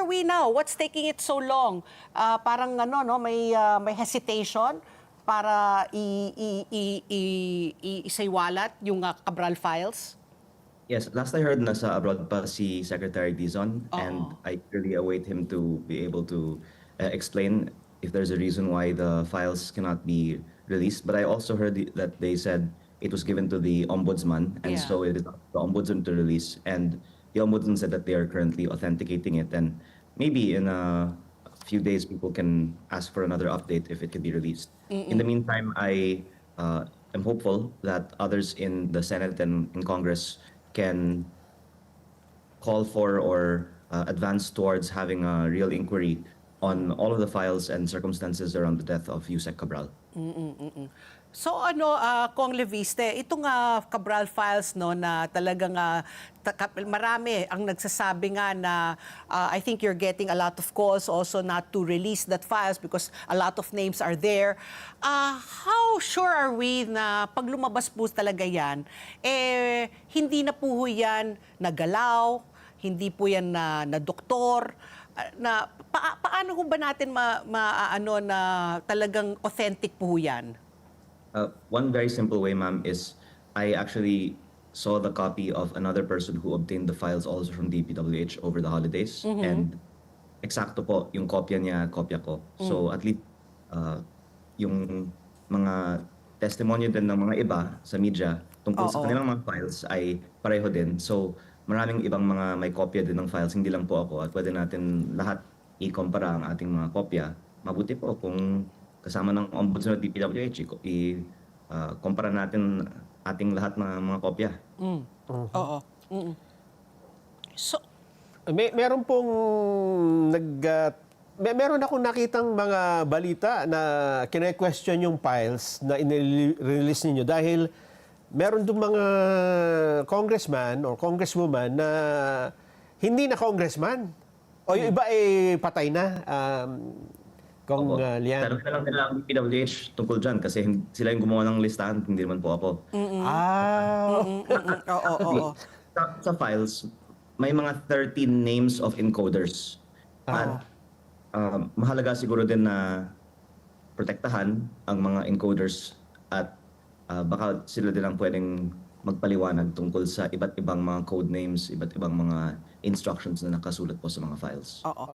we now? What's taking it so long? Parang ano, no, may hesitation para isaywalat yung Cabral files? Yes, last I heard, nasa abroad pa si Secretary Dizon, and Oo. I really await him to be able to explain if there's a reason why the files cannot be released. But I also heard that they said it was given to the ombudsman, and Yeah. so it is up to the ombudsman to release. And the ombudsman said that they are currently authenticating it, and maybe in a few days people can ask for another update if it can be released. In the meantime, I am hopeful that others in the Senate and in Congress can call for or advance towards having a real inquiry on all of the files and circumstances around the death of Yusek Cabral. So ano, Kong Leviste, itong Cabral files, no, na talagang marami ang nagsasabi nga na I think you're getting a lot of calls also not to release that files because a lot of names are there. How sure are we na pag lumabas po talaga yan, hindi na po yan nagalaw, hindi po yan na doktor, na paano ho ba natin ano na talagang authentic po yan? One very simple way, ma'am, is I actually saw the copy of another person who obtained the files also from DPWH over the holidays. And eksakto po, yung kopya niya, kopya ko. So at least yung mga testimonyo din ng mga iba sa media tungkol sa kanilang mga files ay pareho din. So maraming ibang mga may kopya din ng files, hindi lang po ako. At pwede natin lahat i-compara ang ating mga kopya. Mabuti po kung kasama ng ombudsman at DPWH, kumpara natin ating lahat ng mga kopya. Oo. So, meron pong meron akong nakitang mga balita na kine-question yung files na in-release ninyo dahil meron doon mga congressman or congresswoman na hindi na congressman. O yung iba patay na. Kung Lian. Tanong na lang nila ang DPWH tungkol dyan kasi sila yung gumawa ng listahan, hindi naman po ako. oo. Sa files, may mga 13 names of encoders. At mahalaga siguro din na protektahan ang mga encoders at baka sila din ang pwedeng magpaliwanag tungkol sa iba't ibang mga code names, iba't ibang mga instructions na nakasulat po sa mga files. Oo.